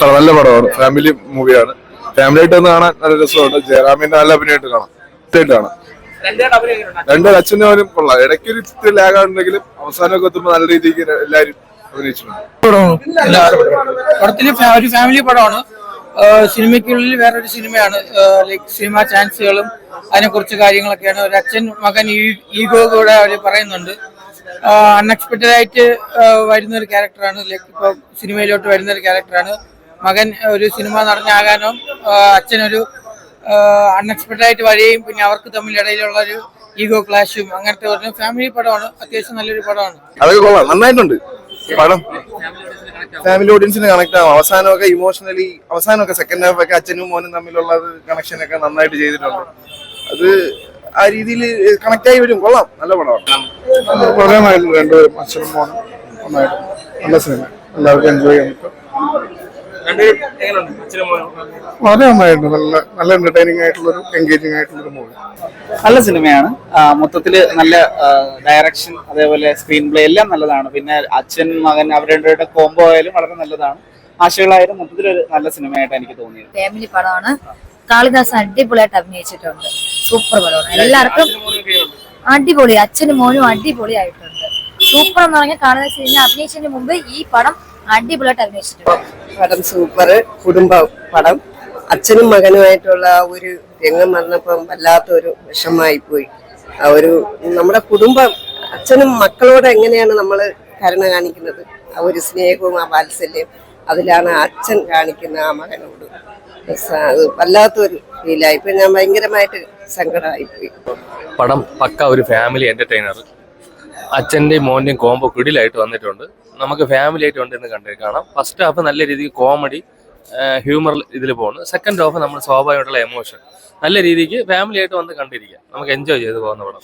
നല്ല പടമാണ്, ഫാമിലി മൂവിയാണ്. ഫാമിലി ആയിട്ട് ഒന്ന് കാണാൻ നല്ല രസമുണ്ട്. ജയറാമിന്റെ നല്ല അഭിനയമായിട്ട് കാണാം. കാണാം. രണ്ടുപേരും അച്ഛനും അവനും കൊള്ളാം. ഇടയ്ക്കൊരു ഇത്തിരി ലാഗുണ്ടെങ്കിലും അവസാനമൊക്കെ എത്തുമ്പോൾ നല്ല രീതിക്ക് എല്ലാവരും അഭിനയിച്ചിട്ടുണ്ട്. പടത്തില് ഒരു ഫാമിലി പടമാണ്. സിനിമയ്ക്കുള്ളിൽ വേറൊരു സിനിമയാണ്. ലൈക് സിനിമ ചാൻസുകളും അതിനെ കുറിച്ച് കാര്യങ്ങളൊക്കെയാണ്. ഒരു അച്ഛൻ മകൻ ഈഗോ കൂടെ അവർ പറയുന്നുണ്ട്. അൺഎക്സ്പെക്റ്റഡ് ആയിട്ട് വരുന്ന ഒരു ക്യാരക്ടറാണ്. ലൈക്ക് ഇപ്പോൾ സിനിമയിലോട്ട് വരുന്ന ഒരു ക്യാരക്ടറാണ്. മകൻ ഒരു സിനിമ നടനാകാനും അച്ഛനൊരു അൺഎക്സ്പെക്റ്റഡ് ആയിട്ട് വരികയും പിന്നെ അവർക്ക് തമ്മിലിടയിലുള്ള ഒരു ഈഗോ ക്ലാഷും അങ്ങനത്തെ ഒരു ഫാമിലി പടമാണ്. അത്യാവശ്യം നല്ലൊരു പടമാണ്. അതൊക്കെ കൊള്ളാം, നന്നായിട്ടുണ്ട് പടം. ഫാമിലി ഓഡിയൻസിന് കണക്ട് ആവും. അവസാനമൊക്കെ ഇമോഷണലി അവസാനമൊക്കെ സെക്കൻഡ് ഹാഫ് ഒക്കെ അച്ഛനും മോനും തമ്മിലുള്ള കണക്ഷനൊക്കെ നന്നായിട്ട് ചെയ്തിട്ടുണ്ട്. അത് ആ രീതിയിൽ കണക്ട് ആയി വരും. കൊള്ളാം, നല്ല പടമാണ്. പ്രധാനമായിട്ടും രണ്ടുപേരും അച്ഛനും മോനും നന്നായിട്ട് നല്ല സിനിമ, എല്ലാവർക്കും എൻജോയ് ചെയ്യാൻ പറ്റും. വളരെ നന്നായിട്ട് നല്ല എന്റർടൈനിങ് ആയിട്ടുള്ളൊരു എൻഗേജിങ് ആയിട്ടുള്ളൊരു മൂവി. നല്ല സിനിമയാണ്. മൊത്തത്തില് നല്ല ഡയറക്ഷൻ, അതേപോലെ സ്ക്രീൻ പ്ലേ എല്ലാം നല്ലതാണ്. പിന്നെ അച്ഛൻ മകൻ അവരുടെ കോംബോ ആയാലും വളരെ നല്ലതാണ്. ആശകളായാലും മൊത്തത്തിലൊരു നല്ല സിനിമയായിട്ട് എനിക്ക് തോന്നിയത്. ഫാമിലി പടമാണ്. കാളിദാസ് അടിപൊളിയായിട്ട് അഭിനയിച്ചിട്ടുണ്ട്. സൂപ്പർ പടമാണ്. എല്ലാവർക്കും അടിപൊളി. അച്ഛനും മോനും അടിപൊളിയായിട്ടുണ്ട്. സൂപ്പർ എന്ന് പറഞ്ഞാൽ കാളിദാസ് അഭിനയിച്ചതിന് മുമ്പ് ഈ പടം അടിപൊളിയായിട്ട് അഭിനയിച്ചിട്ടുണ്ട്. പടം സൂപ്പർ. കുടുംബ പടം. അച്ഛനും മകനുമായിട്ടുള്ള ഒരു രംഗം വന്നപ്പം വല്ലാത്തൊരു വിഷമായി പോയി. ആ ഒരു നമ്മുടെ കുടുംബം, അച്ഛനും മക്കളോട് എങ്ങനെയാണ് നമ്മൾ കരുണ കാണിക്കുന്നത്, ആ ഒരു സ്നേഹവും ആ വാത്സല്യം അതിലാണ് അച്ഛൻ കാണിക്കുന്ന ആ മകനോട്. അത് വല്ലാത്തൊരു ഫീലായി. ഇപ്പൊ ഞാൻ ഭയങ്കരമായിട്ട് സങ്കടമായിപ്പോയി. പടം പക്ക ഒരു ഫാമിലി എന്റർടൈനർ. അച്ഛൻ്റെയും മോൻ്റെയും കോംബോ കിടിലായിട്ട് വന്നിട്ടുണ്ട്. നമുക്ക് ഫാമിലി ആയിട്ട് ഉണ്ടെന്ന് കാണാം. ഫസ്റ്റ് ഹാഫ് നല്ല രീതിക്ക് കോമഡി ഹ്യൂമർ ഇതിൽ പോകുന്നു. സെക്കൻഡ് ഹാഫ് നമ്മൾ സ്വാഭാവികമായിട്ടുള്ള എമോഷൻ നല്ല രീതിക്ക് ഫാമിലി ആയിട്ട് വന്ന് കണ്ടിരിക്കാം. നമുക്ക് എൻജോയ് ചെയ്ത് പോകുന്ന പടം.